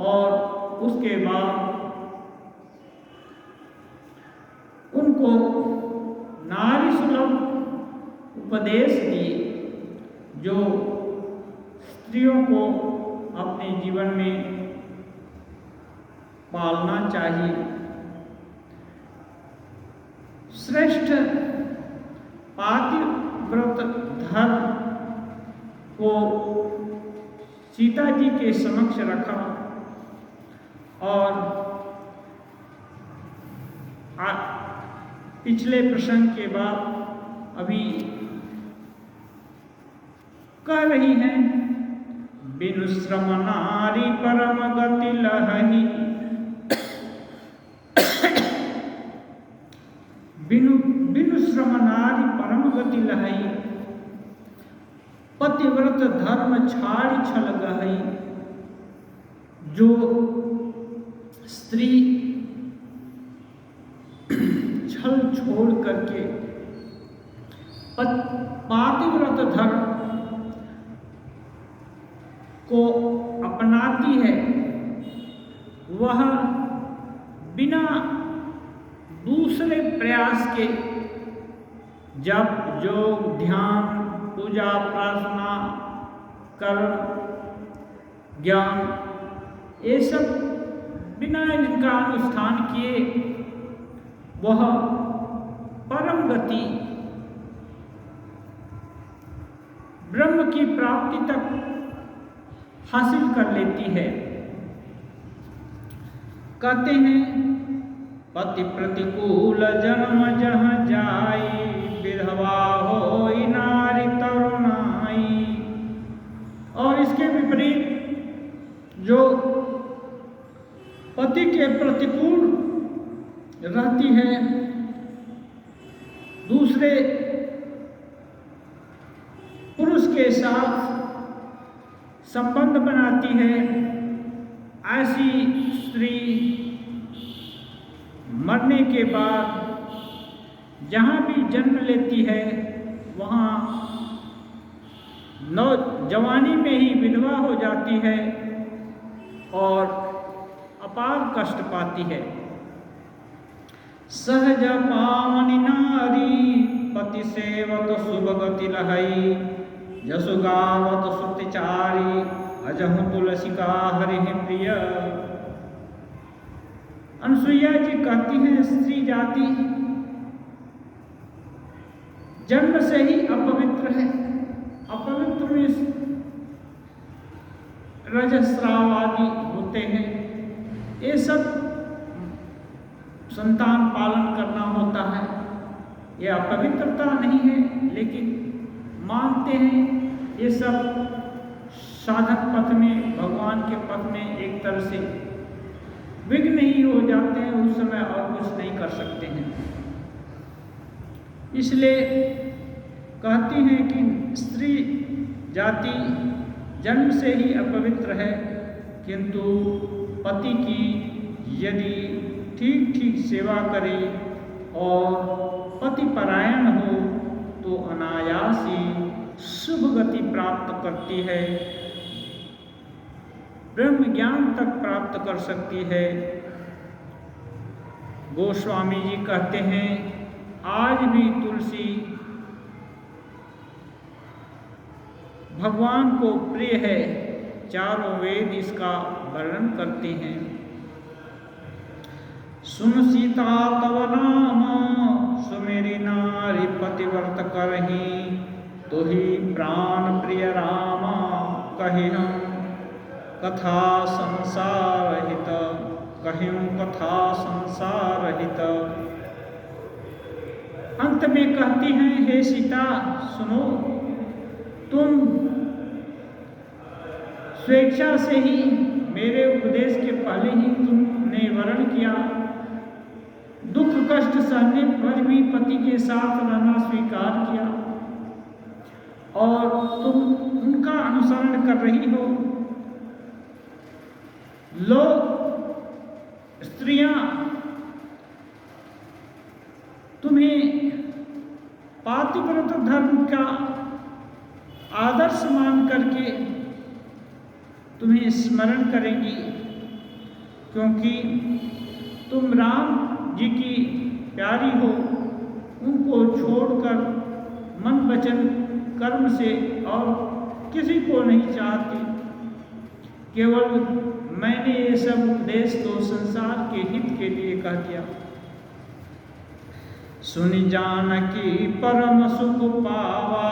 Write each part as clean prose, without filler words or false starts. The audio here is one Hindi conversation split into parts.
और उसके बाद उनको नारी सुलभ उपदेश दिए जो स्त्रियों को अपने जीवन में पालना चाहिए। श्रेष्ठ पातिव्रत धर्म को सीता जी के समक्ष रखा और पिछले प्रसंग के बाद अभी कह रही हैं, बिनु श्रम नारी परम गति लहही, बिनु श्रम नारी परम गति लहई, पतिव्रत धर्म छाड़ी छल गहई। जो स्त्री छल छोड़ करके पातिव्रत धर्म को अपनाती है, वह बिना दूसरे प्रयास के जप योग ध्यान पूजा प्रार्थना कर्म ज्ञान ये सब बिना इनका अनुष्ठान किए वह परम गति ब्रह्म की प्राप्ति तक हासिल कर लेती है। कहते हैं, पति प्रतिकूल जन्म जहाँ जाई, विधवा होई नारी तरुणाई। और इसके विपरीत जो पति के प्रतिकूल रहती है, दूसरे पुरुष के साथ संबंध बनाती है, ऐसी स्त्री मरने के बाद जहाँ भी जन्म लेती है वहाँ नौजवानी में ही विधवा हो जाती है और अपार कष्ट पाती है। सहज पावनी नारी पति सेवत शुभ गति लहई, जसु गावत श्रुतिचारी अजहु तुलसिका हरि प्रिय। अनुसुईया जी कहती हैं, स्त्री जाति जन्म से ही अपवित्र है। अपवित्र में रजस्राव आदि होते हैं, ये सब संतान पालन करना होता है। ये अपवित्रता नहीं है, लेकिन मानते हैं ये सब साधक पथ में, भगवान के पथ में एक तरह से विघ्न ही हो जाते हैं, उस समय और कुछ नहीं कर सकते हैं। इसलिए कहती हैं कि स्त्री जाति जन्म से ही अपवित्र है, किंतु पति की यदि ठीक ठीक सेवा करे और पति परायण हो तो अनायास ही शुभ गति प्राप्त करती है, ब्रह्म ज्ञान तक प्राप्त कर सकती है। गोस्वामी जी कहते हैं, आज भी तुलसी भगवान को प्रिय है, चारों वेद इसका वर्णन करते हैं। सुन सीता तव नाम, सुमेरी नारी पतिव्रत करही, तुही प्राण प्रिय रामा, कहि हम कथा संसार हित, कहियूं कथा संसार हित। अंत में कहती हैं, हे सीता सुनो, तुम स्वेच्छा से ही मेरे उपदेश के पहले ही तुमने वर्ण किया, दुख कष्ट सहने पर भी पति के साथ रहना स्वीकार किया और तुम उनका अनुसरण कर रही हो। लोग स्त्रियां तुम्हें पातिव्रत धर्म का आदर्श मान करके तुम्हें स्मरण करेंगी, क्योंकि तुम राम जी की प्यारी हो, उनको छोड़कर मन वचन कर्म से और किसी को नहीं चाहती। केवल मैंने ये सब उपदेश तो संसार के हित के लिए कह दिया। सुनि जानकी परम सुख पावा,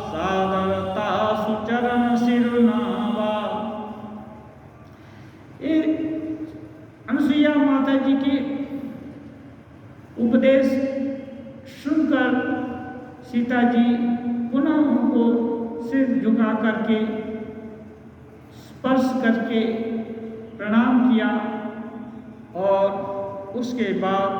सादरता सुचरण सिरुनावा। अनुसुईया माता जी के उपदेश सुनकर सीता जी पुनः उनको सिर झुका करके स्पर्श करके प्रणाम किया और उसके बाद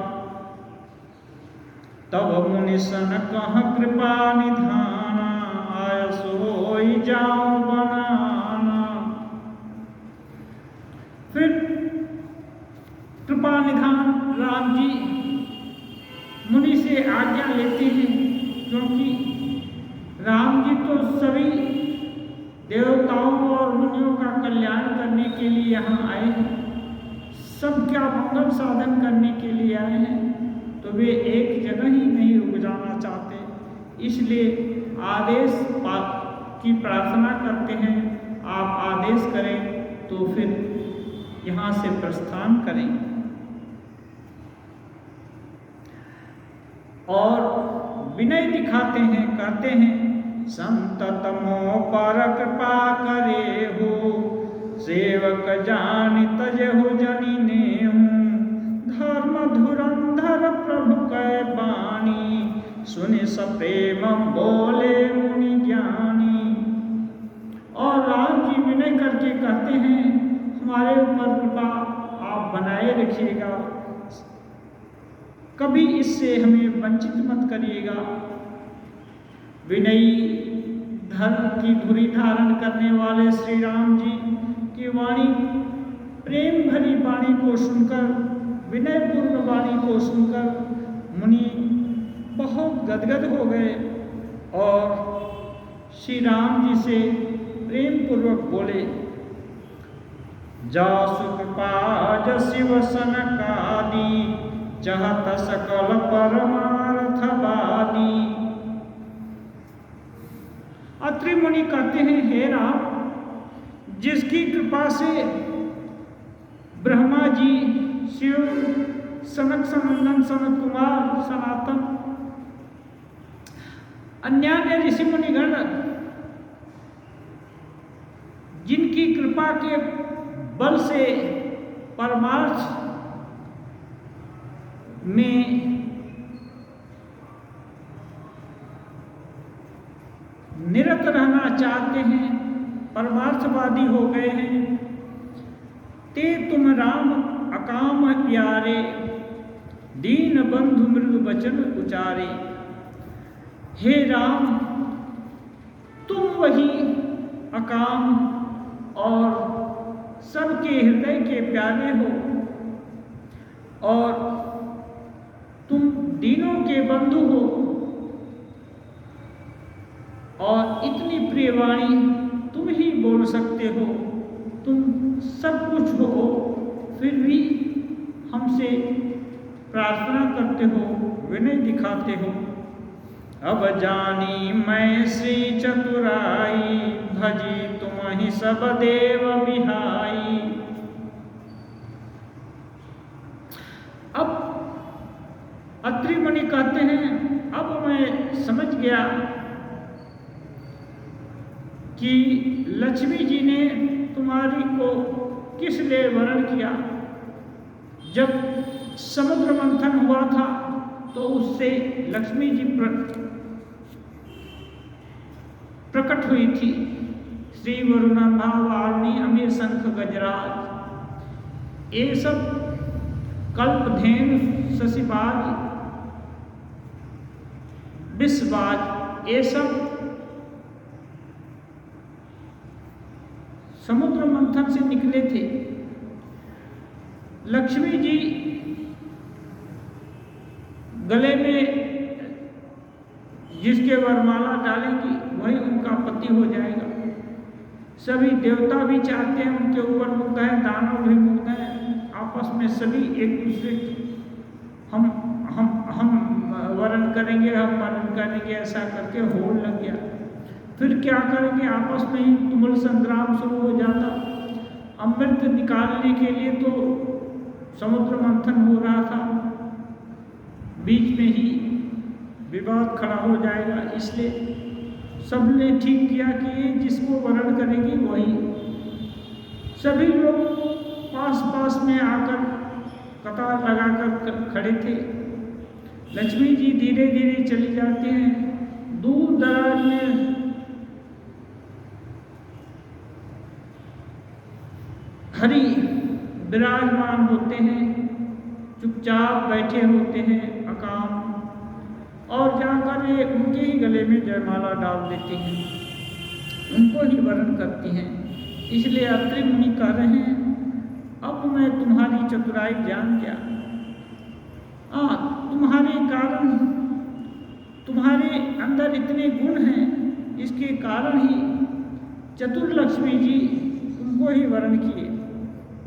तब मुनि सन कह कृपा निधाना, आय सोई जाऊं बनाना। फिर कृपा निधान राम जी मुनि से आज्ञा लेते हैं, क्योंकि राम जी तो सभी देवताओं और मुनियों का कल्याण करने के लिए यहाँ आए हैं, सबका मंगल साधन करने के लिए आए हैं, तो वे एक जगह ही नहीं रुक जाना चाहते। इसलिए आदेश की प्रार्थना करते हैं, आप आदेश करें तो फिर यहाँ से प्रस्थान करें। और विनय दिखाते हैं, कहते हैं संतत मोह पर कृपा करे हो, सेवक जानि तजहु जनि नेहु, धर्म धुरंधर प्रभु कै बानी, सुनि सप्रेम बोले मुनि ज्ञानी। और राम जी विनय करके कहते हैं, हमारे ऊपर कृपा आप बनाए रखिएगा, कभी इससे हमें वंचित मत करिएगा। विनयी धर्म की धुरी धारण करने वाले श्री राम जी की वाणी, प्रेम भरी वाणी को सुनकर, विनयपूर्ण वाणी को सुनकर मुनि बहुत गदगद हो गए और श्री राम जी से प्रेम पूर्वक बोले, जासु कृपा जशिव सनकादि, चाहत सकल परमार्थ वादी। अत्रि मुनि कहते हैं, हे राम, जिसकी कृपा से ब्रह्मा जी, शिव, सनक सनंदन, सनत कुमार, सनातन, अन्य ऋषि मुनिगण, जिनकी कृपा के बल से परमार्थ में निरत रहना चाहते हैं, परमार्थवादी हो गए हैं, ते तुम राम अकाम प्यारे, दीन बंधु मृदु वचन उचारे। हे राम, तुम वही अकाम और सबके हृदय के प्यारे हो, और तुम दीनों के बंधु हो, और इतनी प्रिय वाणी तुम ही बोल सकते हो, तुम सब कुछ हो, फिर भी हमसे प्रार्थना करते हो, विनय दिखाते हो। अब जानी मैं श्री चतुराई, भजी तुम ही सब देव बिहाई। अब अत्रि मुनि कहते हैं, अब मैं समझ गया कि लक्ष्मी जी ने तुम्हारी को किस लिए वर्ण किया। जब समुद्र मंथन हुआ था तो उससे लक्ष्मी जी प्रकट हुई थी। श्री वरुणा वारुणी अमीर शंख गजराज, ये सब कल्पधेनु, शशिबाज, विषबाज, ये सब समुद्र मंथन से निकले थे। लक्ष्मी जी गले में जिसके वरमाला डालेंगी वही उनका पति हो जाएगा। सभी देवता भी चाहते हैं उनके ऊपर मुक्त है, दानव भी मुक्त है। आप आपस में सभी एक दूसरे हम वर्ण करेंगे, हम वर्ण करेंगे, ऐसा करके होड़ लग गया। फिर क्या करेंगे, आपस में ही तुमुल संग्राम शुरू हो जाता। अमृत निकालने के लिए तो समुद्र मंथन हो रहा था, बीच में ही विवाद खड़ा हो जाएगा। इसलिए सबने ठीक किया कि ये जिसको वर्ण करेगी वही। सभी लोग पास पास में आकर कतार लगाकर खड़े थे। लक्ष्मी जी धीरे धीरे चली जाते हैं। दूर दराज में हरि विराजमान होते हैं, चुपचाप बैठे होते हैं अकाम, और जाकर ये उनके ही गले में जयमाला डाल देते हैं, उनको ही वरण करती हैं। इसलिए अत्रि मुनि कह रहे हैं, अब मैं तुम्हारी चतुराई जान गया। तुम्हारे कारण, तुम्हारे अंदर इतने गुण हैं, इसके कारण ही चतुर लक्ष्मी जी तुमको ही वरण किए।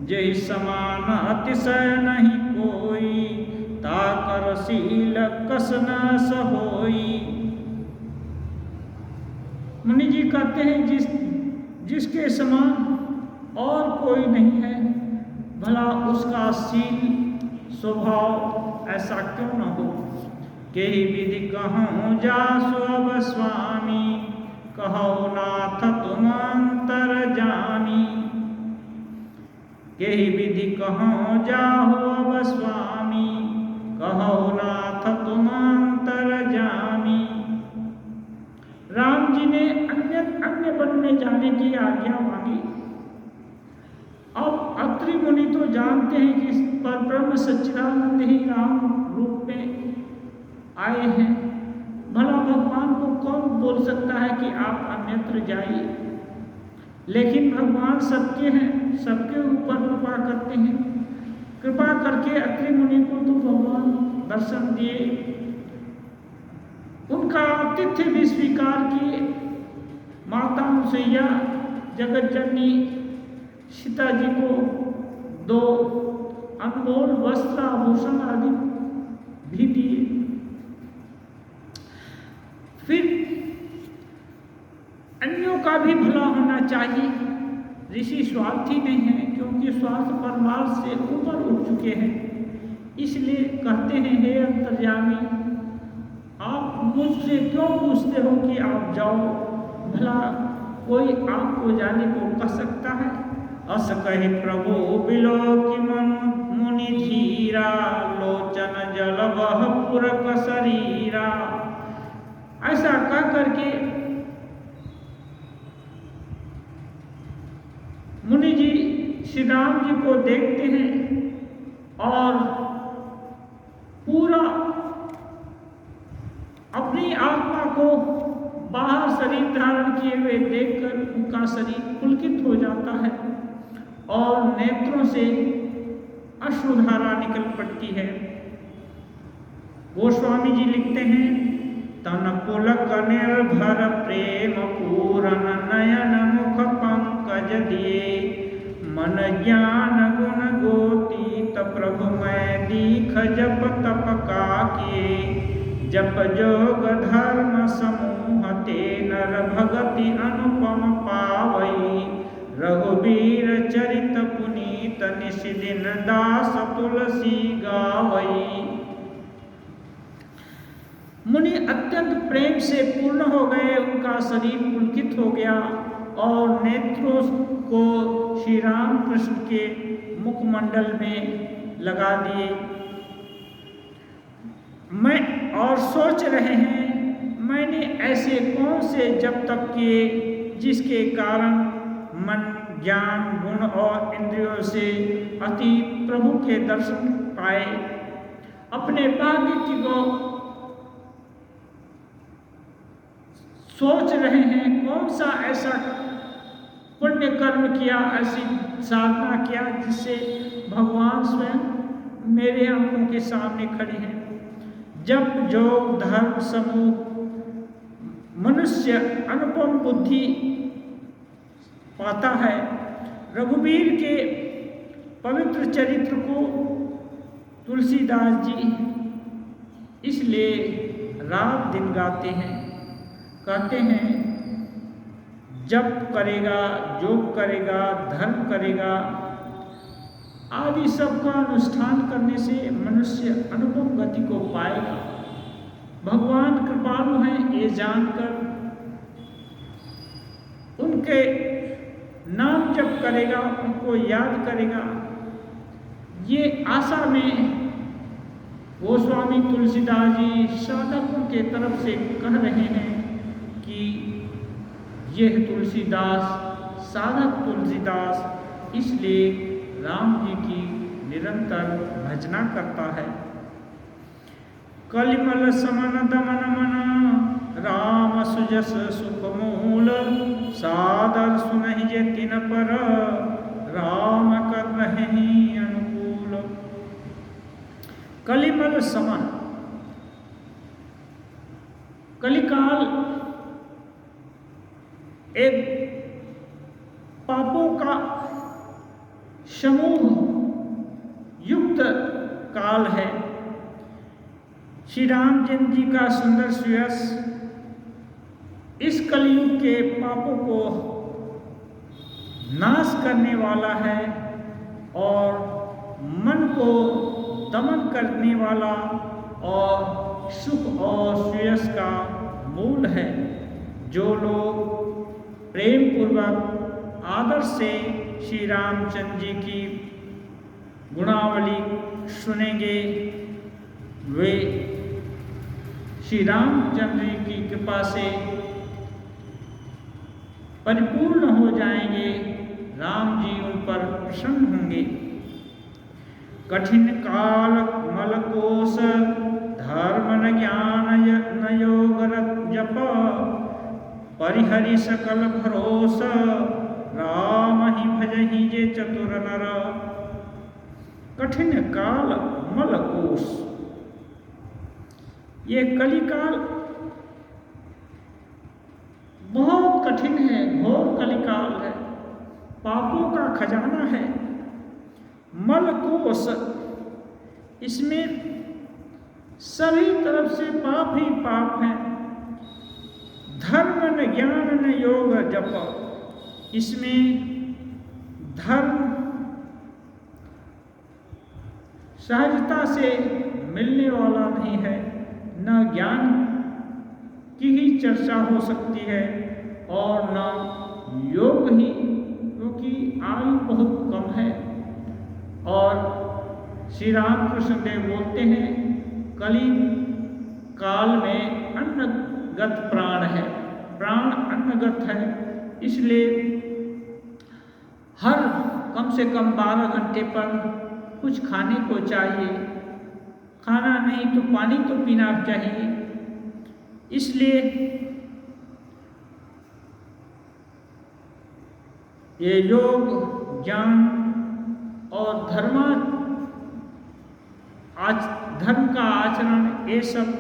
जय समान अतिशय नहीं कोई, ताकर शील कस न सहोई। मुनि जी कहते हैं, जिसके समान और कोई नहीं है, भला उसका शील स्वभाव ऐसा क्यों न हो। केहि विधि कहूँ जासु अब स्वामी, कहो नाथ तुम अंतर जामी। केहि विधि कहूँ जाहु अब स्वामी, कहो नाथ तुम अंतर जामी। राम जी ने अन्य वन में जाने की आज्ञा मांगी। अब अत्रि मुनि तो जानते हैं कि परब्रह्म सच्चिदानंद ही राम रूप में आए हैं। भला भगवान को कौन बोल सकता है कि आप अन्यत्र जाइए। लेकिन भगवान सबके हैं, सबके ऊपर कृपा करते हैं। कृपा करके अत्रि मुनि को तो भगवान दर्शन दिए, उनका आतिथ्य भी स्वीकार किए। माता मुसैया जगत जननी सीता जी को 2 अनमोल वस्त्र आभूषण आदि भी दिए। फिर अन्यों का भी भला होना चाहिए। ऋषि स्वार्थी नहीं है, क्योंकि स्वार्थ परमार्थ से ऊपर उठ चुके हैं। इसलिए कहते हैं, हे अंतर्यामी, आप मुझसे क्यों पूछते हो कि आप जाओ। भला कोई आपको जाने को कह सकता है। अस कहि प्रभु बिलोकि मुनि धीरा, लोचन जल बह पुरक शरीरा। ऐसा कह करके मुनि जी श्री राम जी को देखते हैं और पूरा अपनी आत्मा को बाहर शरीर धारण किए हुए देखकर उनका शरीर पुलकित हो जाता है और नेत्रों से अश्रुधारा निकल पड़ती है। गोस्वामी जी लिखते हैं, तन पुलक निर्भर प्रेम पूरन नयन मुख पंकज दिए, मन ज्ञान गुण गोतीत प्रभु मैं दीख जप तप का किए। जप जोग धर्म समूह ते नर भगति अनुपम पावई, रघुबीर चरित पुनीत निश दिन दास तुलसी गावई। मुनि अत्यंत प्रेम से पूर्ण हो गए, उनका शरीर पुलकित हो गया और नेत्रों को श्री राम कृष्ण के मुखमंडल में लगा दिए। मैं और सोच रहे हैं, मैंने ऐसे कौन से जप तप किए जिसके कारण मन ज्ञान गुण और इंद्रियों से अतीत प्रभु के दर्शन पाए। अपने भाग्य की को सोच रहे हैं, कौन सा ऐसा पुण्य कर्म किया, ऐसी साधना किया जिससे भगवान स्वयं मेरे आंखों के सामने खड़े हैं। जप जोग धर्म समूह मनुष्य अनुपम बुद्धि पाता है। रघुबीर के पवित्र चरित्र को तुलसीदास जी इसलिए रात दिन गाते हैं। कहते हैं जप करेगा, योग करेगा, धर्म करेगा आदि सबका अनुष्ठान करने से मनुष्य अनुपम गति को पाएगा। भगवान कृपालु हैं ये जानकर उनके नाम जप करेगा, उनको याद करेगा, ये आशा में गोस्वामी तुलसीदास जी साधकों के तरफ से कह रहे हैं कि यह तुलसीदास साधक तुलसीदास इसलिए राम जी की निरंतर भजना करता है। कलिमल समन दमन मन राम सुजस सुख मूल सादर सुनहि जे तिन पर राम कर रहे अनुकूल। कलिमल समन, कलिकाल एक पापों का समूह युक्त काल है। श्री रामचंद्र जी का सुंदर सुयस इस कलयुग के पापों को नाश करने वाला है और मन को दमन करने वाला और सुख और श्रेयस का मूल है। जो लोग प्रेम पूर्वक आदर से श्री रामचंद्र जी की गुणावली सुनेंगे वे श्री रामचंद्र जी की कृपा से परिपूर्ण हो जाएंगे। राम जी उन पर प्रसन्न होंगे। कठिन काल मलकोश धर्म न ज्ञान न योग जप परिहरि सकल भरोस राम ही भजहि जे चतुर नर। कठिन काल मलकोश, ये कलिकाल बहुत कठिन है, घोर कलिकाल है, पापों का खजाना है। मलकोश, इसमें सभी तरफ से पाप ही पाप है। धर्म न ज्ञान न योग जप, इसमें धर्म सहजता से मिलने वाला नहीं है, न ज्ञान की ही चर्चा हो सकती है और न योग ही, क्योंकि आयु बहुत कम है। और श्री रामकृष्ण देव बोलते हैं कली काल में अन्नगत प्राण है, प्राण अन्नगत है, इसलिए हर कम से कम 12 घंटे पर कुछ खाने को चाहिए, खाना नहीं तो पानी तो पीना चाहिए। इसलिए ये योग ज्ञान और धर्म का आचरण ये सब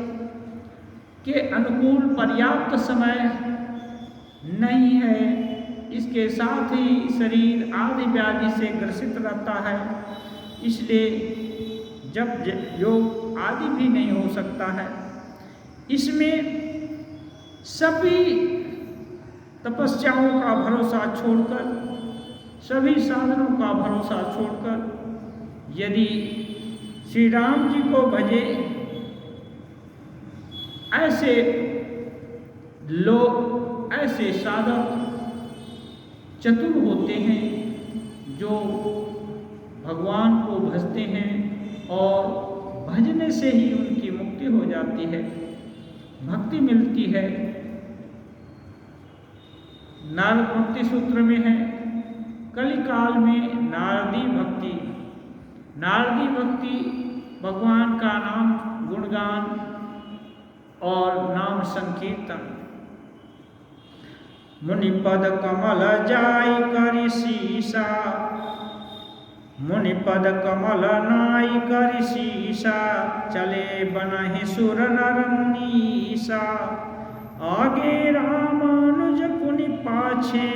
के अनुकूल पर्याप्त समय नहीं है। इसके साथ ही शरीर आदि व्याधि से ग्रसित रहता है, इसलिए जब योग आदि भी नहीं हो सकता है। इसमें सभी तपस्याओं का भरोसा छोड़कर, सभी साधनों का भरोसा छोड़कर यदि श्री राम जी को भजे, ऐसे लोग, ऐसे साधक चतुर होते हैं जो भगवान को भजते हैं और भजने से ही उनकी मुक्ति हो जाती है, भक्ति मिलती है। नारद भक्ति सूत्र में है कलिकाल में नारदी भक्ति। नारदी भक्ति भगवान का नाम गुणगान और नाम संकीर्तन। मुनिपद कमल जाई करि सीसा, मुनिपद कमल नाई करि सीसा, चले बनहि सुर नर मुनीसा। आगे रामानुज पुनि पाछे,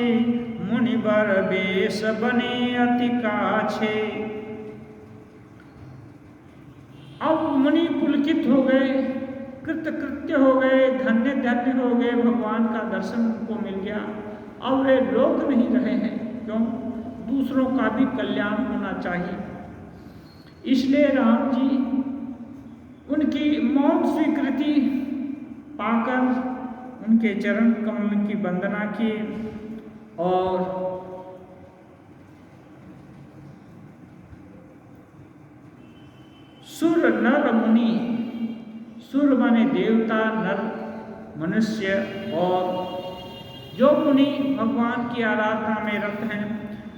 मुनिवर बेश बने अति काछे। अब मुनि पुलकित हो गए, कृतकृत्य हो गए, धन्य धन्य हो गए, भगवान का दर्शन उनको मिल गया। अब वे रोक नहीं रहे हैं, क्यों? दूसरों का भी कल्याण होना चाहिए। इसलिए राम जी उनकी मौन स्वीकृति पाकर उनके चरण कमल की वंदना की और सुर नर मुनि, सुर माने देवता, नर मनुष्य, और जो मुनि भगवान की आराधना में रत हैं,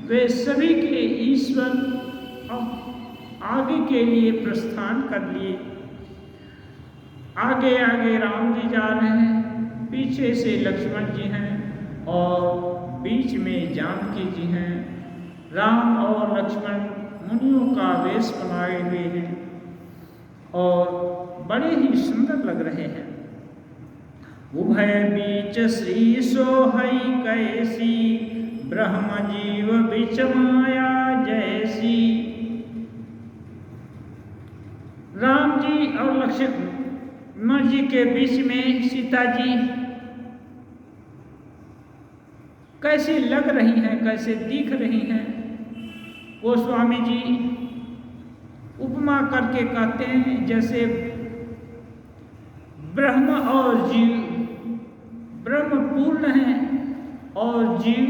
वे सभी के ईश्वर अब आगे के लिए प्रस्थान कर लिए। आगे आगे राम जी जा रहे हैं, पीछे से लक्ष्मण जी हैं और बीच में जानकी जी हैं। राम और लक्ष्मण मुनियों का वेश बनाए हुए हैं और बड़े ही सुंदर लग रहे हैं। उभय बीच श्री सोहई कैसी, ब्रह्म जीव बिच माया जैसी। राम जी और लक्ष्मण जी के बीच में सीता जी कैसी लग रही हैं, कैसे दिख रही हैं, वो स्वामी जी उपमा करके कहते हैं जैसे ब्रह्म और जीव, ब्रह्म पूर्ण है और जीव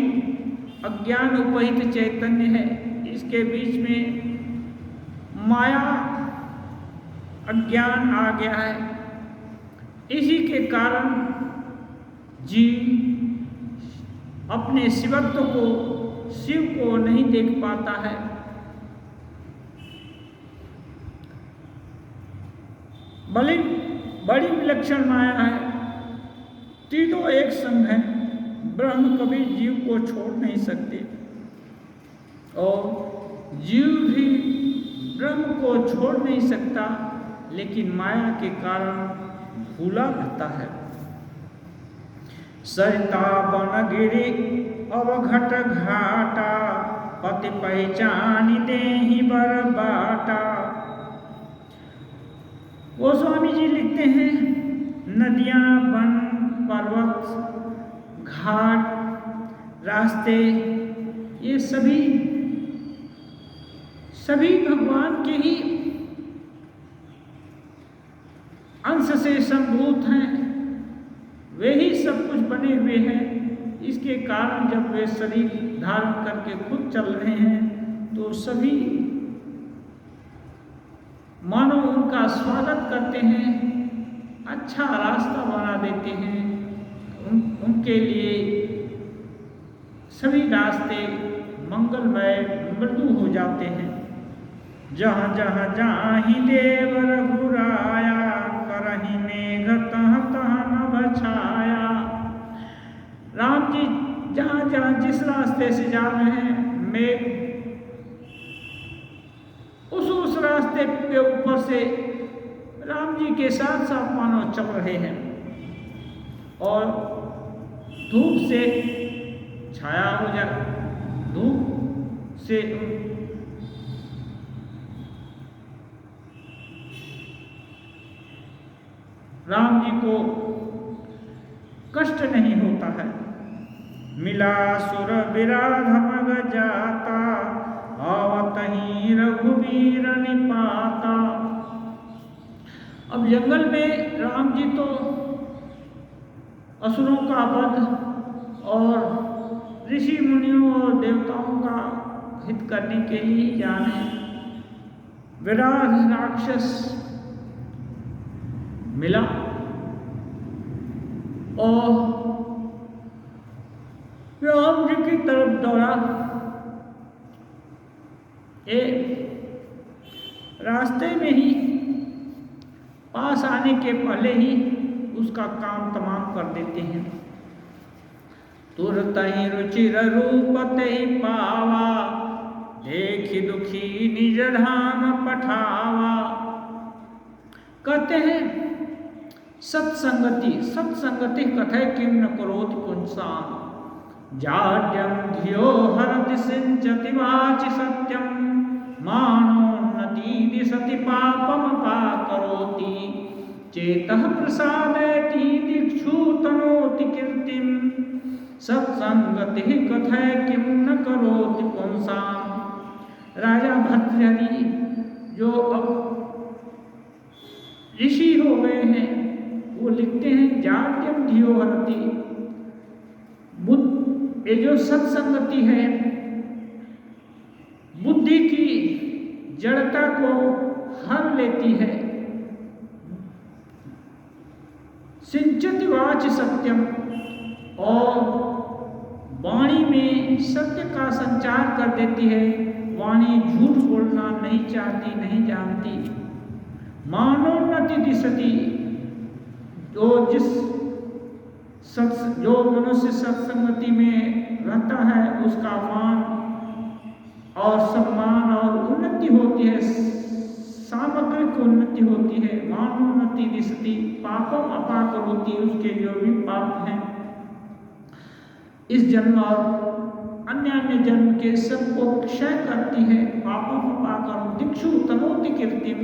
अज्ञान उपहित चैतन्य है। इसके बीच में माया अज्ञान आ गया है। इसी के कारण जीव अपने शिवत्व को, शिव को नहीं देख पाता है। बड़ी विलक्षण माया है, तीनों एक संग है। ब्रह्म कभी जीव को छोड़ नहीं सकते और जीव भी ब्रह्म को छोड़ नहीं सकता, लेकिन माया के कारण भूला रहता है। सरिता बन गिरी अवघट घाटा, पति पहचानी देहि बर बाटा। गोस्वामी जी लिखते हैं नदियां, वन, पर्वत, घाट, रास्ते, ये सभी भगवान के ही अंश से संभूत हैं। वे ही सब कुछ बने हुए हैं। इसके कारण जब वे शरीर धारण करके खुद चल रहे हैं तो सभी मानो उनका स्वागत करते हैं, अच्छा रास्ता बना देते हैं। उनके लिए सभी रास्ते मंगलमय, मृदु हो जाते हैं। जहाँ जहाँ जाहि देव रघुराया, करहि मेघ तह तह नभ छाया। राम जी जहाँ जहाँ जिस रास्ते से जा रहे हैं, मेघ उस रास्ते के ऊपर से राम जी के साथ साथ मानव चल रहे हैं और धूप से छाया हो जाए, धूप से राम जी को कष्ट नहीं होता है। मिला सुर विराध मग जाता, आवतहि रघुवीर निपाता। अब जंगल में राम जी तो असुरों का वध और ऋषि मुनियों और देवताओं का हित करने के लिए जाने। विराध राक्षस मिला और राम जी की तरफ दौड़ा। रास्ते में ही पास आने के पहले ही उसका काम तमाम कर देते हैं। तुरत ही रुचिर रूप ते पावा, देखी दुखी निज धाम पठावा। कहते हैं सत्संगति कथय किम न करोति पुंसाम। जाड्यं धियो हरति सिञ्चति वाचि सत्यं मानोन्नति दिशति पापमपाकरोति चेतः प्रसादयति दिक्षु तनोति कीर्तिं सत्संगति कथय किं न करोति पुंसाम्। राजा भर्तृहरि जो अब ऋषि हो गए हैं वो लिखते हैं जाड्यम धियो हरति, बुद्ध ये जो सत्संगति है बुद्धि की जड़ता को हर लेती है। सिंचति वाच सत्यम, और वाणी में सत्य का संचार कर देती है। वाणी झूठ बोलना नहीं चाहती, नहीं जानती। मानोन्नति दिशति, जो मनुष्य सत्संगति में रहता है उसका मान और सम्मान और उन्नति होती है, सामग्रिक उन्नति होती है। मानोन्नति दिशति पापम अपाकरोति, उसके जो भी पाप हैं इस जन्म और अन्य जन्म के सबको क्षय करती है। पापम अपाकरोति दिक्षु तनोति कीर्तिम,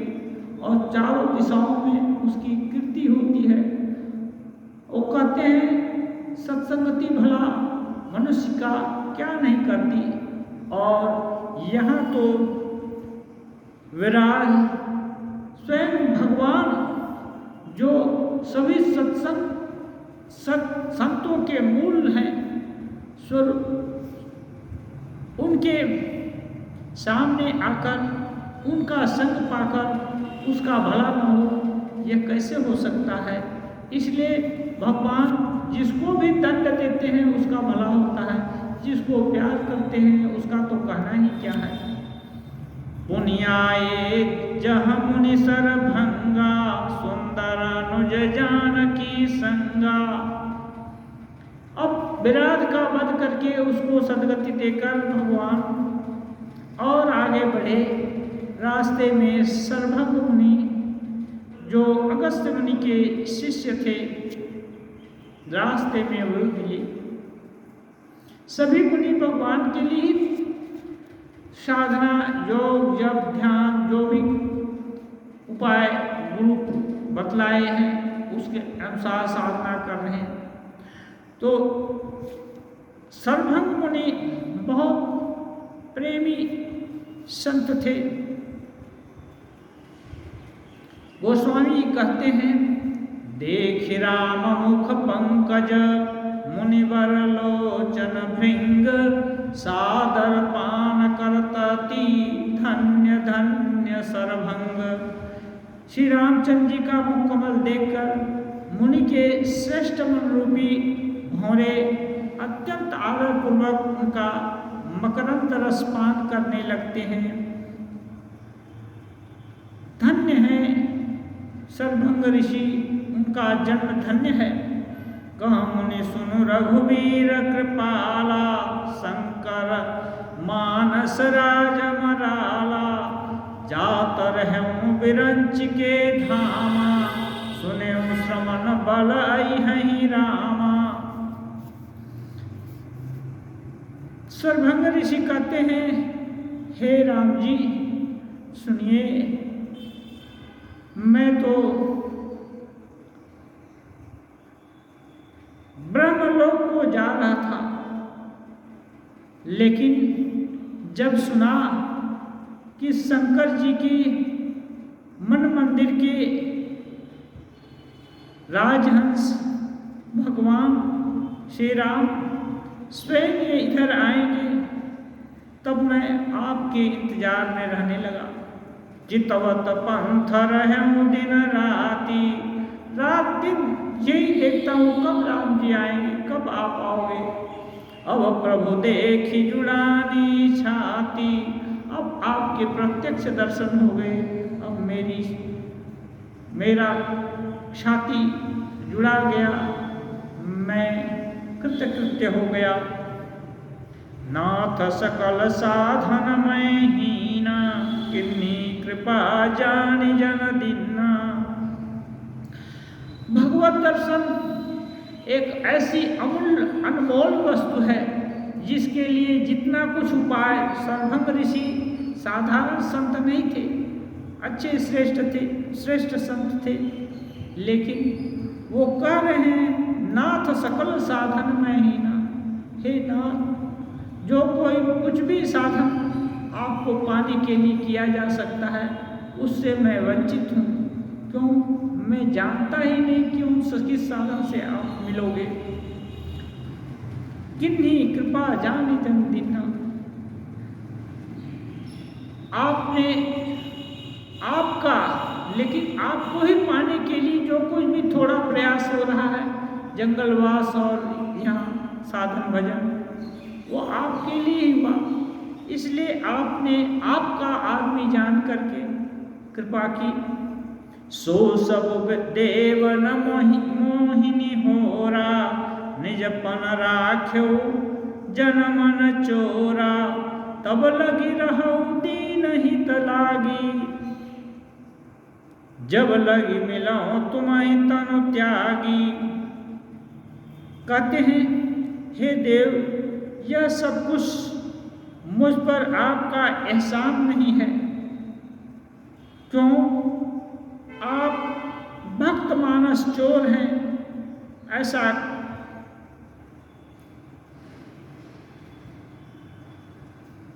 और चारों दिशाओं में उसकी कीर्ति होती है। वो कहते हैं सत्संगति भला मनुष्य का क्या नहीं करती। और यहाँ तो विराज स्वयं भगवान जो सभी संतों के मूल हैं, उनके सामने आकर उनका संग पाकर उसका भला न हो, यह कैसे हो सकता है। इसलिए भगवान जिसको भी दंड देते हैं उसका भला होता है, जिसको प्यार करते हैं उसका तो कहना ही क्या है। पुनियाए जह मुनि सरभंगा सुंदर अनुज जानकी संगा। अब विराट का वध करके उसको सदगति देकर भगवान और आगे बढ़े। रास्ते में सरभंग मुनि जो अगस्त्य मुनि के शिष्य थे, रास्ते में वो मिले। सभी मुनि भगवान के लिए साधना, योग, जप, ध्यान जो भी उपाय गुरु बतलाए हैं उसके अनुसार साधना कर रहे हैं। तो सरभंग मुनि बहुत प्रेमी संत थे। गोस्वामी कहते हैं देख राम मुख पंकज मुनिवर लोचन भृंग सादर पान करतति धन्य धन्य सरभंग। श्री रामचंद्र जी का मुख कमल देखकर मुनि के श्रेष्ठ मन रूपी भौरे अत्यंत आदर पूर्वक उनका मकरंद रस पान करने लगते हैं। धन्य है सरभंग ऋषि, उनका जन्म धन्य है। कह मुनि सुनु रघुवीर कृपाला शंकर मानस राज मराला। जात रहूं बिरंच के धामा सुने श्रमण बल आई रामा। सरभंग ऋषि कहते हैं हे राम जी सुनिए, मैं तो ब्रह्मलोक को जा रहा था, लेकिन जब सुना कि शंकर जी की मन मंदिर के राजहंस भगवान श्री राम स्वयं ये इधर आएंगे, तब मैं आपके इंतजार में रहने लगा। जितवत पंथ रहूं दिन राति, रात दिन यही देखता हूँ कब राम जी आएंगे, कब आप आओगे। अब प्रभु देखी जुड़ानी छाती, अब आपके प्रत्यक्ष दर्शन हो गए। अब मेरा छाती जुड़ा गया, मैं कृत्य हो गया। नाथ सकल साधन मैं हीना, किन्नी कृपा जानि जन दीना। भगवत दर्शन एक ऐसी अमूल्य अनमोल वस्तु है जिसके लिए जितना कुछ उपाय, सर्वभंग ऋषि साधारण संत नहीं थे, अच्छे श्रेष्ठ संत थे, लेकिन वो कह रहे हैं नाथ सकल साधन में ही ना। हे नाथ, जो कोई कुछ भी साधन आपको पाने के लिए किया जा सकता है, उससे मैं वंचित हूँ। क्यों? मैं जानता ही नहीं कि उन किस साधन से आप मिलोगे। किन्हीं कृपा जाने जन दीना। लेकिन आपको ही पाने के लिए जो कुछ भी थोड़ा प्रयास हो रहा है, जंगलवास और यहाँ साधन भजन, वो आपके लिए ही हुआ। इसलिए आपने आपका आदमी जान करके कृपा की। सो सब देव न मोहिनी होरा, निजपन राख्यो जन मन चोरा, तब लगी रहो दीन हित लागी, जब लगी मिलो तुम्हें तनु त्यागी। कहते हैं, हे देव, यह सब कुछ मुझ पर आपका एहसान नहीं है। क्यों? आप भक्त मानस चोर हैं, ऐसा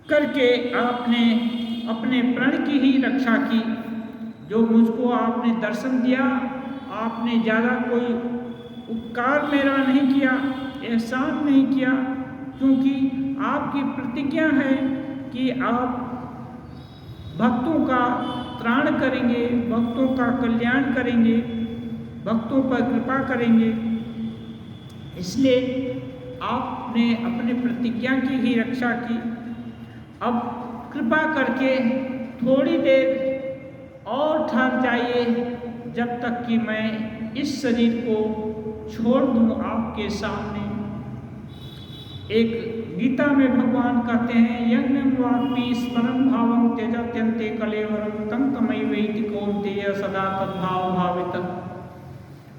करके आपने अपने प्रण की ही रक्षा की। जो मुझको आपने दर्शन दिया, आपने ज़्यादा कोई उपकार मेरा नहीं किया, एहसान नहीं किया, क्योंकि आपकी प्रतिज्ञा है कि आप भक्तों का त्राण करेंगे, भक्तों का कल्याण करेंगे, भक्तों पर कृपा करेंगे। इसलिए आपने अपने प्रतिज्ञा की ही रक्षा की। अब कृपा करके थोड़ी देर और ठहर जाइए, जब तक कि मैं इस शरीर को छोड़ दूं आपके सामने। एक गीता में भगवान कहते हैं, यज्ञं वापि स्मरं भावं त्यजत्यन्ते कलेवरं तं तमैवेति कौन्तेय सदा तद्भाव भावितः।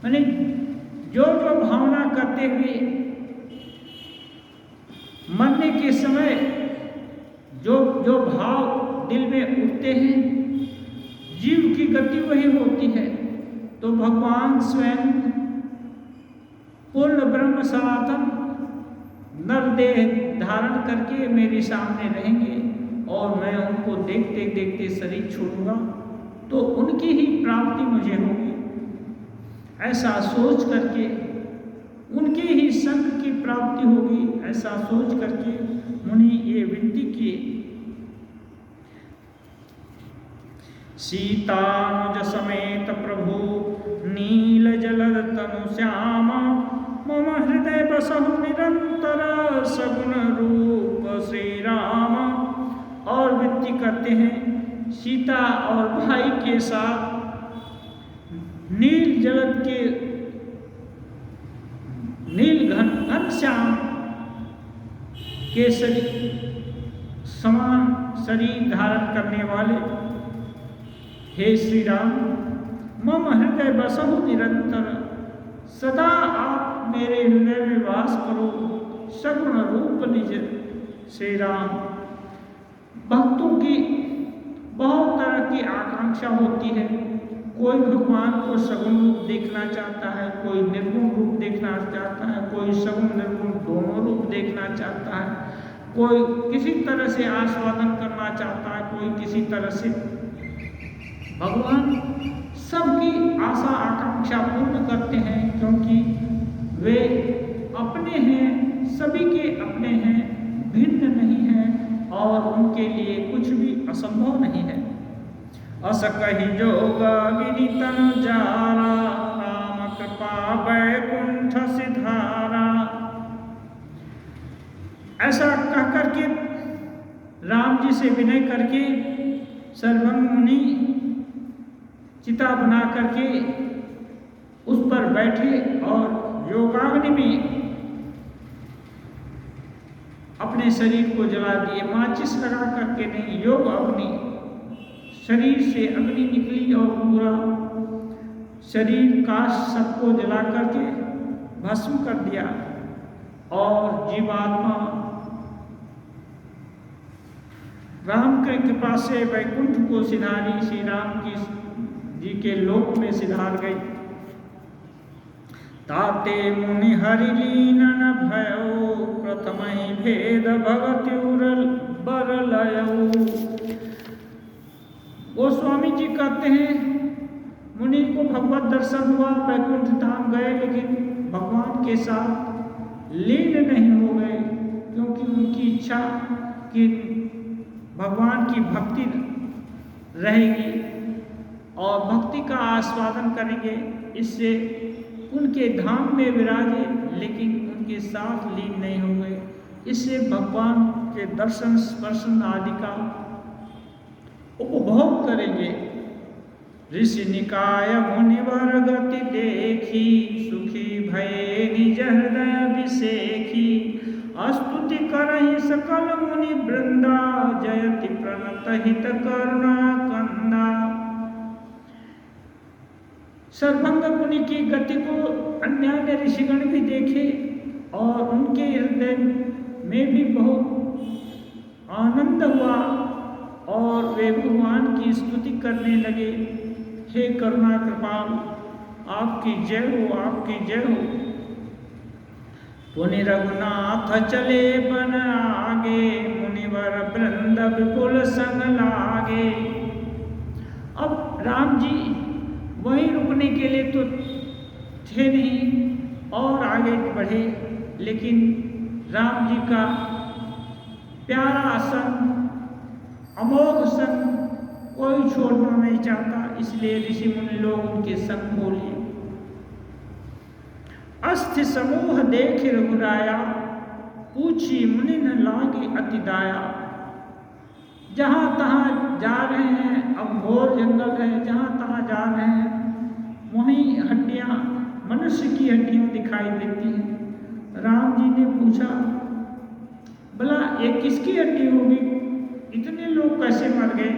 मैंने जो भावना करते हुए मरने के समय जो भाव दिल में उठते हैं, जीव की गति वही होती है। तो भगवान स्वयं पूर्ण ब्रह्म सनातन नरदेह धारण करके मेरे सामने रहेंगे और मैं उनको देखते देखते शरीर छोड़ूंगा, तो उनकी ही प्राप्ति मुझे होगी। ऐसा सोच करके उनके ही संग की प्राप्ति होगी, ऐसा सोच करके मुनि ये विनती किए। सीतानुज समेत प्रभु नील जलद तनु श्याम, मम हृदय बसहु निरंतर सगुण रूप श्री राम। और विनती करते हैं, सीता और भाई के साथ नील जलद के नील घन श्याम के समान शरीर धारण करने वाले हे श्री राम, मम हृदय बसहु निरंतर, सदा आप मेरे हृदय में वास करो, सगुण रूप निज श्री राम। भक्तों की बहुत तरह की आकांक्षा होती है। कोई भगवान को सगुण रूप देखना चाहता है, कोई निर्गुण रूप देखना चाहता है, कोई सगुण निर्गुण दोनों रूप देखना चाहता है, कोई किसी तरह से आस्वादन करना चाहता है, कोई किसी तरह से। भगवान सबकी आशा आकांक्षा पूर्ण करते हैं, क्योंकि वे अपने हैं, सभी के अपने हैं, भिन्न नहीं हैं और उनके लिए कुछ भी असंभव नहीं है। अस कहि जोगिनी तनु जारा, राम कृपा वैकुंठ सिधारा। ऐसा कह करके राम जी से विनय करके सर्वभंग मुनि चिता बना करके उस पर बैठे और योगाग्नि में अपने शरीर को जला दिए। माचिस लगा करके नहीं, योग अग्नि, शरीर से अग्नि निकली और पूरा शरीर काश सबको जला करके भस्म कर दिया। और जीवात्मा राम के कृपा से वैकुंठ को सिधारी, श्री राम की जी के लोक में सिधार गई। ताते मुनि हरि लीन न भयो, प्रथम ही भेद भगति उरल बरलयो। गोस्वामी जी कहते हैं मुनि को भगवत दर्शन हुआ, वैकुंठ धाम गए, लेकिन भगवान के साथ लीन नहीं हो गए, क्योंकि उनकी इच्छा कि भगवान की भक्ति रहेगी और भक्ति का आस्वादन करेंगे, इससे उनके धाम में विराजे, लेकिन उनके साथ लीन नहीं हो गए। इससे भगवान के दर्शन स्पर्शन आदि का उपभोग करेंगे। ऋषि निकाय मुनिवर गति देखी, सुखी भये निज हृदय विसेखी। स्तुति करहि सकल मुनि वृंदा, जयति प्रणत हित करुणा कंदा। सर्वंग मुनि की गति को अन्य ऋषिगण भी देखे और उनके हृदय में भी बहुत आनंद हुआ और वे भगवान की स्तुति करने लगे। हे करुणा कृपाल, आपकी जय हो, आपकी जय हो। पुनि रघुनाथ चले बन आगे, मुनिवर वृंद विपुल संग लागे। अब राम जी वहीं रुकने के लिए तो थे नहीं और आगे बढ़े, लेकिन राम जी का प्यारा संग, अमोघ संग कोई छोड़ना नहीं चाहता, इसलिए ऋषि मुनि लोग उनके संग हो लिए। अस्थि समूह देख रघुराया, पूछी मुनि न लागे अति दाया। जहां तहां जा रहे हैं, अब घोर जंगल है, जहां तहां जा रहे हैं वहीं हड्डियां, मनुष्य की हड्डियां दिखाई देती हैं। राम जी ने पूछा, भला ये किसकी हड्डी होगी, इतने लोग कैसे मर गए?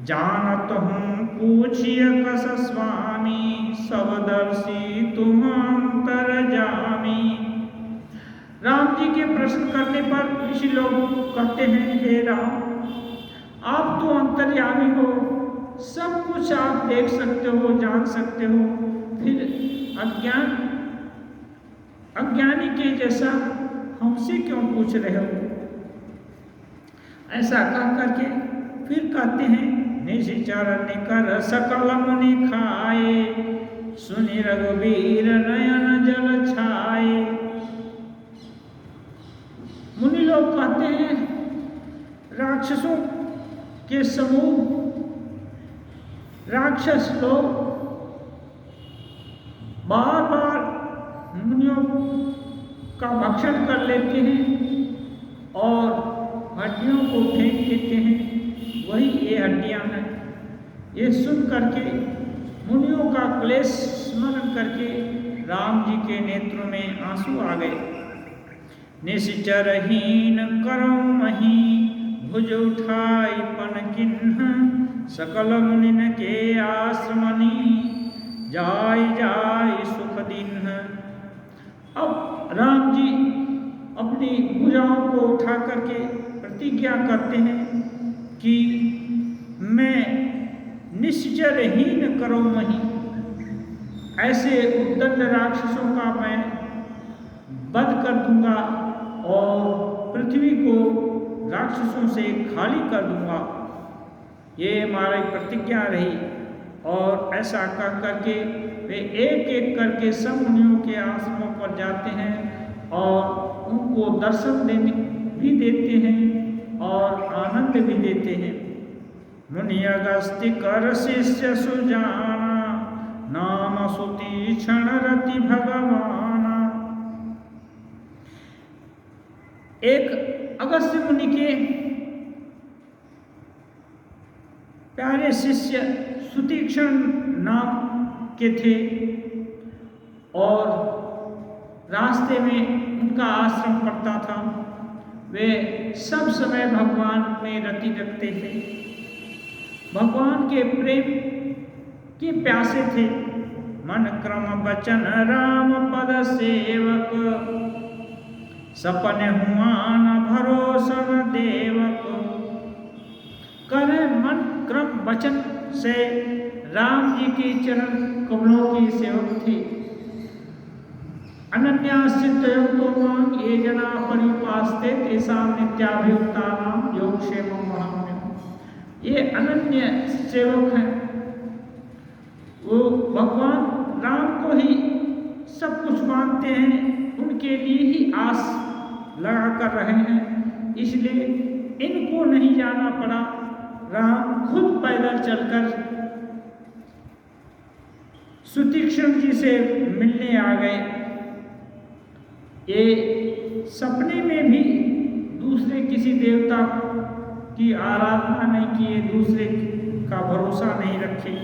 जानत हूँ पूछिए कस स्वामी, सबदर्शी तुम अंतरजामी। राम जी के प्रश्न करने पर ऋषि लोग कहते हैं, हे राम, आप तो अंतर्यामी हो, सब कुछ आप देख सकते हो, जान सकते हो, फिर अज्ञानी के जैसा हमसे क्यों पूछ रहे हो? ऐसा कह करके फिर कहते हैं, निशिचर निकर सकल मुनि खाए, सुनि रघुबीर नयन जल छाए। मुनि लोग कहते हैं, राक्षसों के समूह राक्षस लोग बार बार मुनियों का भक्षण कर लेते हैं और हड्डियों को फेंक देते हैं, वही ये हड्डियां हैं। ये सुन करके मुनियों का क्लेश स्मरण करके राम जी के नेत्रों में आंसू आ गए। निश्चरहीन करौ मही, भुज उठाई पन किन्ह, सकल मुनिन के आश्रमनि, जाय जाय सुख दिन। अब राम जी अपनी भुजाओं को उठा करके प्रतिज्ञा करते हैं कि मैं निश्चरहीन करो मही, ऐसे उद्दंड राक्षसों का मैं वध कर दूंगा और पृथ्वी को राक्षसों से खाली कर दूंगा। ये हमारी प्रतिज्ञा रही। और ऐसा कर करके वे एक एक करके सब मुनियों के आश्रमों पर जाते हैं और उनको दर्शन देने भी देते हैं और आनंद भी देते हैं। मुनि अगस्त्य कर शिष्य सुजाना, नाम सुति क्षण रति भगवाना। एक अगस्त्य मुनि के प्यारे शिष्य सुतीक्षण नाम के थे और रास्ते में उनका आश्रम पड़ता था। वे सब समय भगवान में रति रखते थे, भगवान के प्रेम के प्यासे थे। मन क्रम वचन राम पद सेवक, सपने हुआ न भरोसा न देवक। करे मन क्रम वचन से राम जी के चरण कमलों की सेवक थे। अनन्या सिद्धयन्तो मां ये जना परिपास्ते तेषां नित्याभियुक्तानां योगक्षेमं वहाम्यहम्। ये अनन्य सेवक हैं, वो भगवान राम को ही सब कुछ मानते हैं, उनके लिए ही आस लगा कर रहे हैं, इसलिए इनको नहीं जाना पड़ा। राम खुद पैदल चलकर सुतीक्ष्ण जी से मिलने आ गए। ये सपने में भी दूसरे किसी देवता की आराधना नहीं किए, दूसरे का भरोसा नहीं रखे।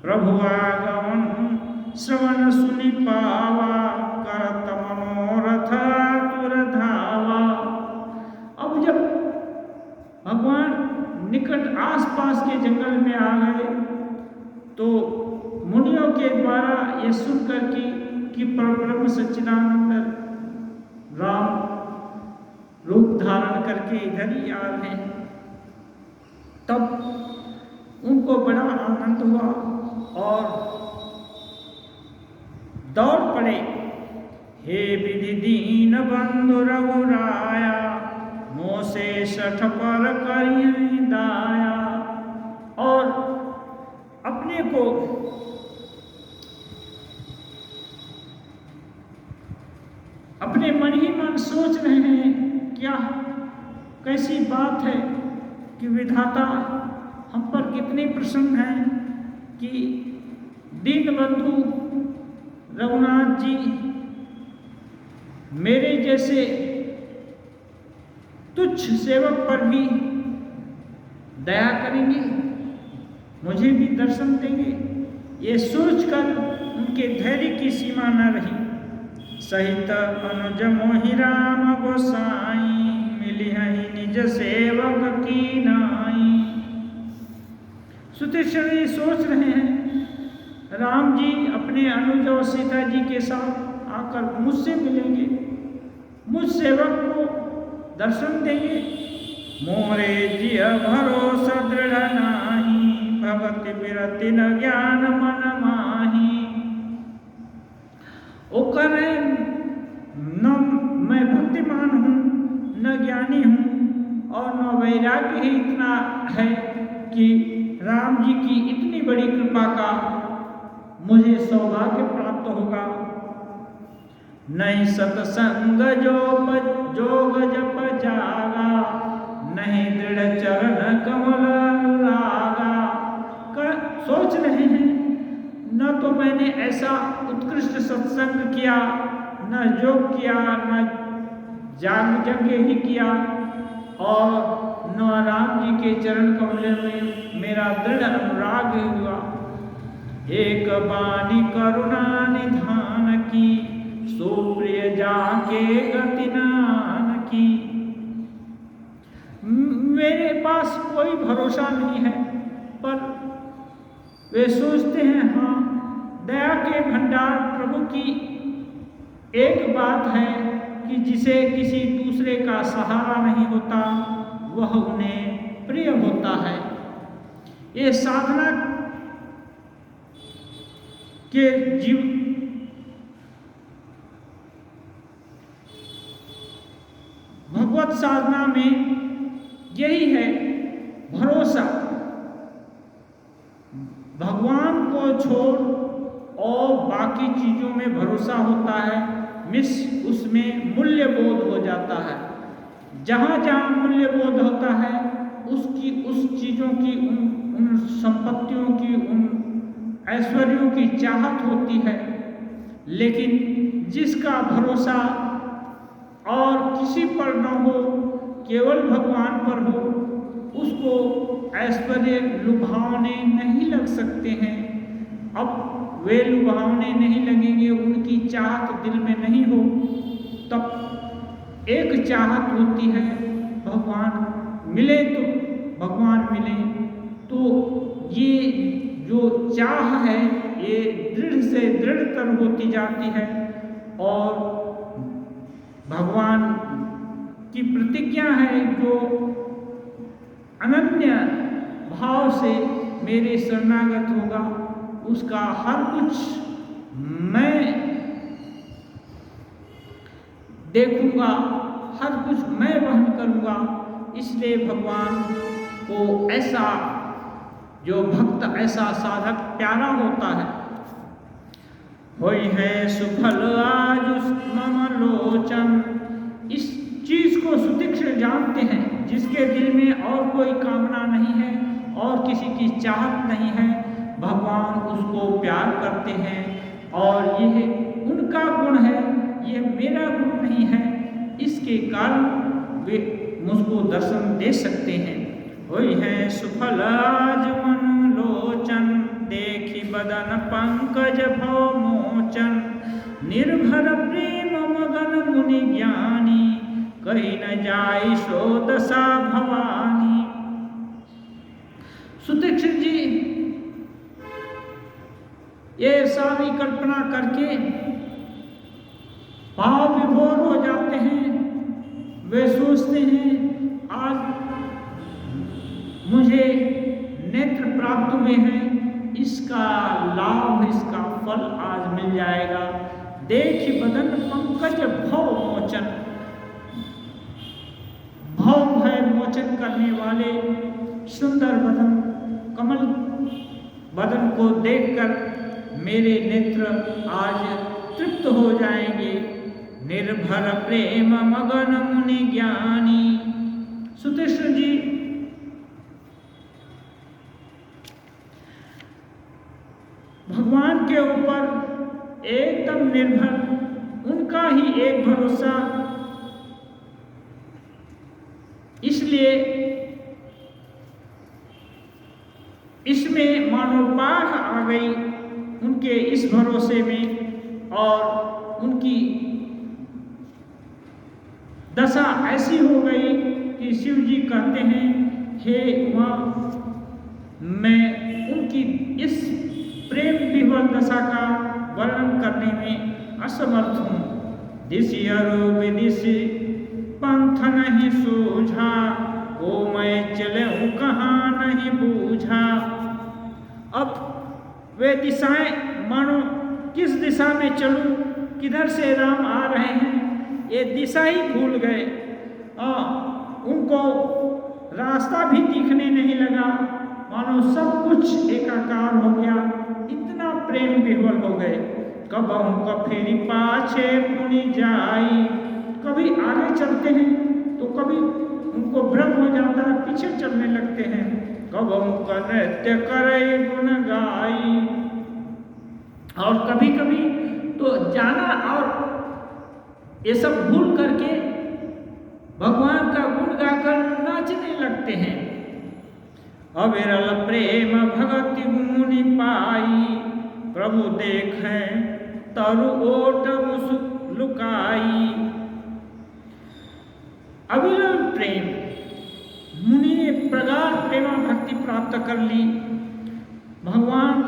प्रभु आगमन श्रवण सुनि पावा, करत मनोरथ तुर धावा। अब जब भगवान निकट आसपास के जंगल में आ गए तो मुनियों के द्वारा ये सुनकर कि परब्रह्म सच्चिदानंद राम रूप धारण करके इधर ही आ रहे हैं, तब उनको बड़ा आनंद हुआ और दौड़ पड़े। हे विधि दीन बंधु रघुराया, मोसे सठ पर करिए दाया। और अपने को अपने मन ही मन सोच रहे हैं, क्या कैसी बात है कि विधाता हम पर कितने प्रसन्न हैं कि दीनबंधु रघुनाथ जी मेरे जैसे तुच्छ सेवक पर भी दया करेंगे, मुझे भी दर्शन देंगे। ये सोचकर उनके धैर्य की सीमा न रही। सहित अनुज मोहि राम गोसाई, मिली हई निज सेवक की नाई। सुतीक्ष्ण सोच रहे हैं राम जी अपने अनुज और सीता जी के साथ आकर मुझसे मिलेंगे, मुझ सेवक को दर्शन देंगे। मोरे जिय भरोसा दृढ़ नाही, भगति बिरति न ज्ञान मन माही। ओ करे न मैं भक्तिमान हूँ, न ज्ञानी हूँ और न वैराग्य ही इतना है कि राम जी की इतनी बड़ी कृपा का मुझे सौभाग्य प्राप्त होगा। नहीं सत्संग जोग जप जागा, नहीं दृढ़ चरण कमल लागा। सोच रहे हैं न तो मैंने ऐसा उत्कृष्ट सत्संग किया, न योग किया, न यज्ञ ही किया और न राम जी के चरण कमल में मेरा दृढ़ अनुराग हुआ। एक बानी करुणा निधान की, सो प्रिय जाके गति नान की। मेरे पास कोई भरोसा नहीं है, पर वे सोचते हैं हाँ, दया के भंडार प्रभु की एक बात है कि जिसे किसी दूसरे का सहारा नहीं होता वह उन्हें प्रिय होता है। ये साधना के जीव भगवत साधना में यही है भरोसा। भगवान को छोड़ और बाकी चीजों में भरोसा होता है, उसमें मूल्य बोध हो जाता है। जहाँ जहाँ मूल्य बोध होता है उसकी उस चीजों की उन संपत्तियों की उन ऐश्वर्यों की चाहत होती है। लेकिन जिसका भरोसा और किसी पर न हो, केवल भगवान पर हो, उसको ऐश्वर्य लुभावने नहीं लग सकते हैं। अब वे लुभावने नहीं लगेंगे, उनकी चाहत दिल में नहीं हो, तब एक चाहत होती है भगवान मिले तो भगवान मिले। तो ये जो चाह है ये दृढ़ से दृढ़तर होती जाती है और भगवान की प्रतिज्ञा है, जो अनन्य भाव से मेरे शरणागत होगा उसका हर कुछ मैं देखूंगा, हर कुछ मैं वहन करूंगा। इसलिए भगवान को ऐसा, जो भक्त ऐसा साधक प्यारा होता है। होई है सुफल आज मम लोचन, इस चीज को सुतीक्ष्ण जानते हैं, जिसके दिल में और कोई कामना नहीं है और किसी की चाहत नहीं है, भगवान उसको प्यार करते हैं। और यह उनका गुण है, यह मेरा गुण नहीं है। इसके कारण वे मुझको दर्शन दे सकते हैं। होई है सुफल आज मन लोचन, देखी बदन पंकज भव मोचन, निर्भर प्रेम मगन मुनि ज्ञानी, कहीं न जाई सो दशा भवानी। सुतीक्ष्ण जी ये सारी कल्पना करके भाव विभोर हो जाते हैं। वे सोचते हैं आज मुझे नेत्र प्राप्त हुए हैं, इसका लाभ, इसका फल आज मिल जाएगा। देखि बदन पंकज भव मोचन, भव भय मोचन करने वाले सुंदर बदन, कमल बदन को देखकर मेरे नेत्र आज तृप्त हो जाएंगे। निर्भर प्रेम मगन मुनि ज्ञानी। सुतीक्ष्ण जी भगवान के ऊपर एकदम निर्भर, उनका ही एक भरोसा, इसलिए इसमें मानो बाढ़ आ गई उनके इस भरोसे में, और उनकी दशा ऐसी हो गई कि शिव जी कहते हैं, हे उमा, मैं उनकी इस प्रेम विह्वल दशा का वर्णन करने में असमर्थ हूँ। दिशि अरु विदिशि पंथ नहीं सूझा, ओ मैं चलूं कहाँ नहीं बूझा। अब वे दिशाएं, मानो किस दिशा में चलूं, किधर से राम आ रहे हैं, ये दिशा ही भूल गए। उनको रास्ता भी दिखने नहीं लगा, मानो सब कुछ एकाकार हो गया, इतना प्रेम विह्वल हो गए। कबहु कफेरी पाछे मुनि जाई, कभी आगे चलते हैं तो कभी उनको भ्रम हो जाता है, पीछे चलने लगते हैं। कबहु नृत्य करे गुण गाई, और कभी कभी तो जाना और ये सब भूल करके भगवान का गुण गाकर नाचने लगते हैं। अविरल प्रेम भगति मुनि पाई, प्रभु देखें तरु ओट मुसुक लुकाई। अविरल प्रेम, मुनि ने प्रगाढ़ प्रेमा भक्ति प्राप्त कर ली। भगवान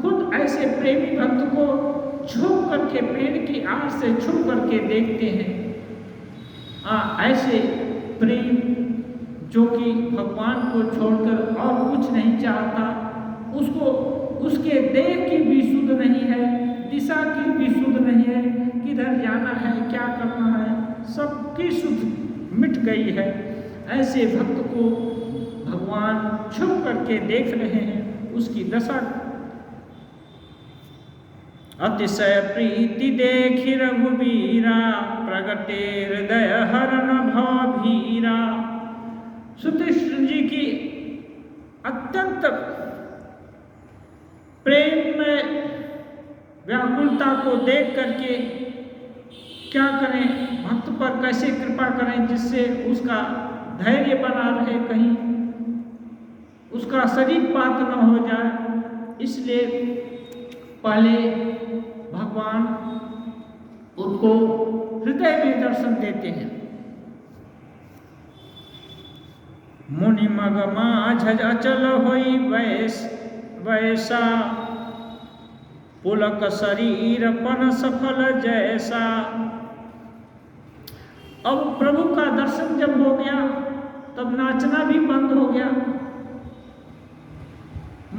खुद ऐसे प्रेमी भक्त को छुप करके, पेड़ की आड़ से छुप करके देखते हैं। ऐसे प्रेम जो कि भगवान को छोड़कर और कुछ नहीं चाहता, उसको उसके देह की भी सुध नहीं है, दिशा की भी सुध नहीं है, किधर जाना है, क्या करना है, सबकी सुध मिट गई है। ऐसे भक्त को भगवान छुप करके देख रहे हैं, उसकी दशा। अतिशय प्रीति देखि रघुबीरा, प्रगटे हृदय हरण भव भीरा। सुतीक्ष्ण जी की अत्यंत प्रेम में व्याकुलता को देख करके क्या करें, भक्त पर कैसे कृपा करें जिससे उसका धैर्य बना रहे, कहीं उसका शरीर पात न हो जाए। इसलिए पहले भगवान उनको हृदय में दर्शन देते हैं। मुनि मग माझ अचल होई वैसा, पुलक शरीर पन सफल जैसा। अब प्रभु का दर्शन जब हो गया तब नाचना भी बंद हो गया।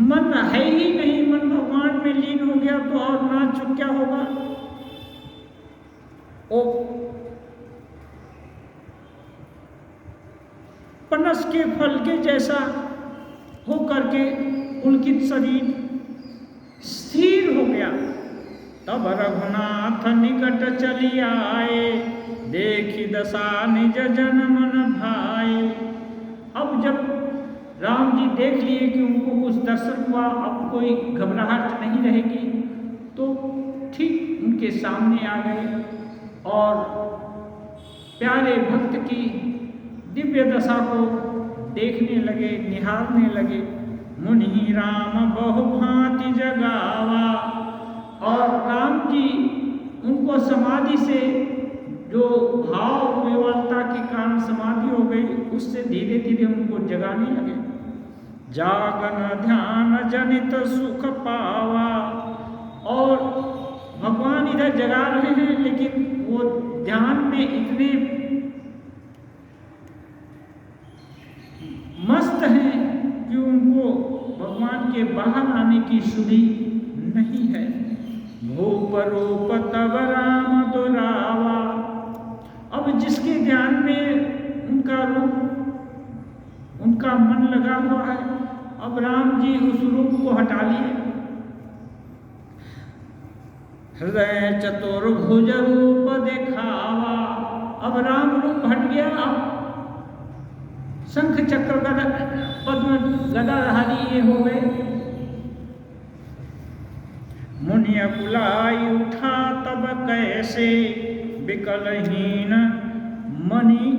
मन है ही नहीं, मन भगवान में लीन हो गया तो और नाच क्या होगा। ओ पनस के फल के जैसा हो करके पुलकित शरीर स्थिर हो गया। तब रघुनाथ निकट चली आए, देखी दशा निज जन मन भाए। अब जब राम जी देख लिए कि उनको कुछ दर्शन हुआ, अब कोई घबराहट नहीं रहेगी, तो ठीक उनके सामने आ गए और प्यारे भक्त की दिव्य दशा को देखने लगे, निहारने लगे। मुनि राम बहु भांति जगावा, और राम जी उनको समाधि से जो भाव विवलता के कारण समाधि हो गई, उससे धीरे धीरे उनको जगाने लगे। जागन ध्यान जनित सुख पावा, और भगवान इधर जगा रहे हैं लेकिन वो ध्यान में इतने मस्त हैं कि उनको भगवान के बाहर आने की सुधि नहीं है। भूप रूप तब राम दुरावा, अब जिसके ध्यान में उनका रूप, उनका मन लगा हुआ है, अब राम जी उस रूप को हटा लिए। हृदय चतुर्भुज रूप दिखावा, अब राम रूप हट गया, अब शंख चक्र गदा पद्म गदाधारी ये हो गए। मुनि अकुलाई उठा तब कैसे, विकलहीन मणि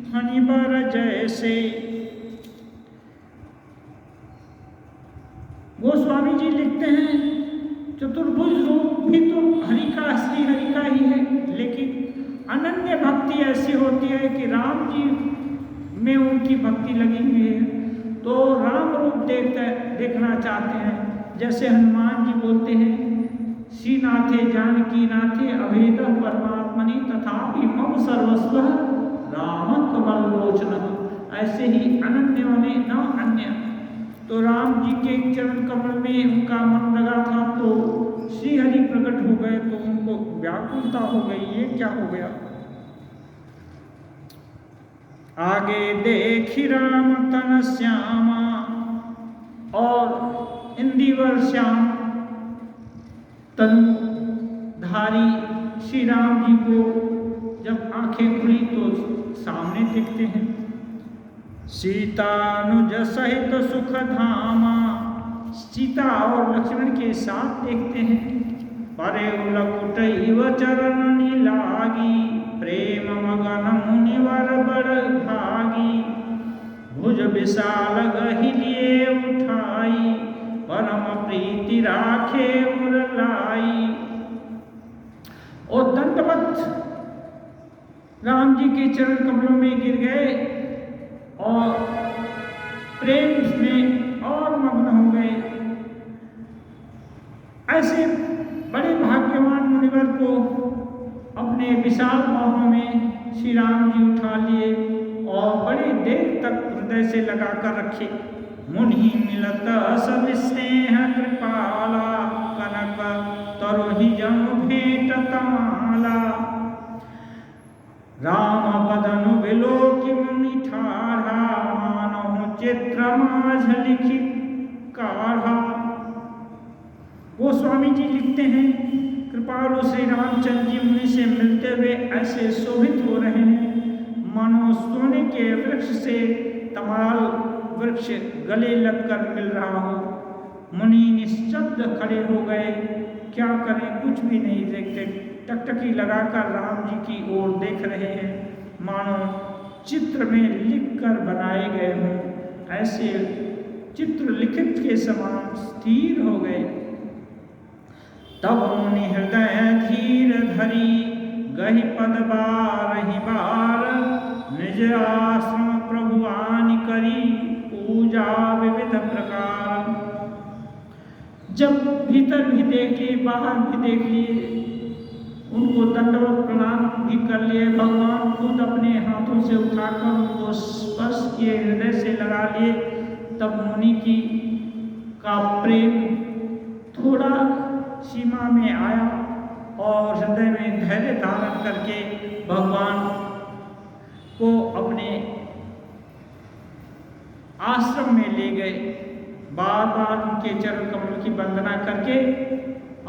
फणिबर जैसे। गोस्वामी जी लिखते हैं चतुर्भुज रूप भी तो हरि का, श्री हरि का ही है, लेकिन अनन्य भक्ति ऐसी होती है कि राम जी में उनकी भक्ति लगी हुई है, तो राम रूप देखना चाहते हैं। जैसे हनुमान जी बोलते हैं, श्रीनाथे जानकी नाथे अभेद परमात्मनि तथापि मम सर्वस्व राम कमलोचन। ऐसे ही अनन्य में न अन्य, तो राम जी के चरण कमल में उनका मन लगा था, तो श्री हरि प्रकट हो गए तो उनको व्याकुलता हो गई, ये क्या हो गया। आगे देखी राम तन श्यामा, और इंदिवर श्याम तनुधारी श्री राम जी को जब आंखें खुली तो सामने दिखते हैं। सीतानुज सहित सुख धामा, सीता और लक्ष्मण के साथ देखते हैं। परे लकुटैव चरण लागी, प्रेम मगन मुनिवर बड़ भागी। भुज विशाल गहि लिए उठाई, परम प्रीति राखे मुरलाई। और दंडवत राम जी के चरण कमलों में गिर गए और प्रेम में और मग्न हो गए। ऐसे बड़े भाग्यवान मुनिवर को अपने विशाल बाहों में श्री राम जी उठा लिए और बड़ी देर तक हृदय से लगा कर रखे। मुनि मिलत सब स्नेह कृपाला, कनक तरोहि जनु भेंट तमाला। राम बदनु विलोकि मुनि ठाढ़ा, मानहु चित्र माझ लिखि काढ़ा। गोस्वामी जी लिखते हैं, कृपालु श्री रामचंद्र जी मुनि से मिलते हुए ऐसे शोभित हो रहे हैं मानो सोने के वृक्ष से तमाल वृक्ष गले लगकर मिल रहा हो। मुनि निश्शब्द खड़े हो गए, क्या करें, कुछ भी नहीं देखते, टकटकी लगाकर राम जी की ओर देख रहे हैं, मानो चित्र में लिखकर बनाए गए हों। ऐसे चित्र लिखित के समान स्थिर हो गए। तब मुनि हृदय धीर धरी, गहि पद बारहि बार। निज आश्रम प्रभु आनि करी, पूजा विविध प्रकार। जब भीतर भी देख लिए, बाहर भी देख लिए, उनको दंडवत प्रणाम भी कर लिए। भगवान खुद अपने हाथों से उठाकर उनको स्पर्श किए, हृदय से लगा लिए। तब मुनि की का प्रेम थोड़ा सीमा में आया और हृदय में धैर्य धारण करके भगवान को अपने आश्रम में ले गए। बार बार उनके चरण कमल की वंदना करके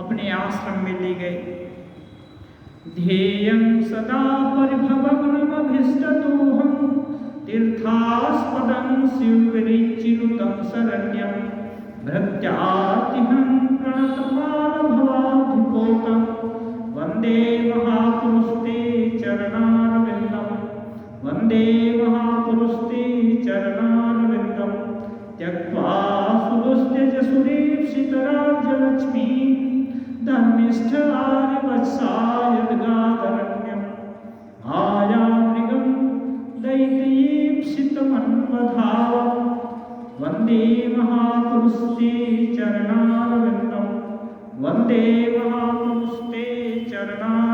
अपने आश्रम में ले गए। ध्येयं सदा परिभवग्नमभीष्टदोहं तीर्थास्पदं शिवविरिचिनुतं शरण्यं भृत्यार्तिहं प्रणतपालभवाधिपोतं वन्दे महापुरुषते चरणारविन्दं वन्दे महापुरुषते चरणारविन्दं त्यक्त्वा सुदुस्त्यजसुरेप्सितराज्यलक्ष्मी धर्मिष्ठ आर्यवत्सायद्गाधरण्यम् आयामृगं दैत्यीप्सितमन्वधावं वन्दे महापुरुषते चरणारविन्दं वन्दे महापुरुषते चरणारविन्दम्।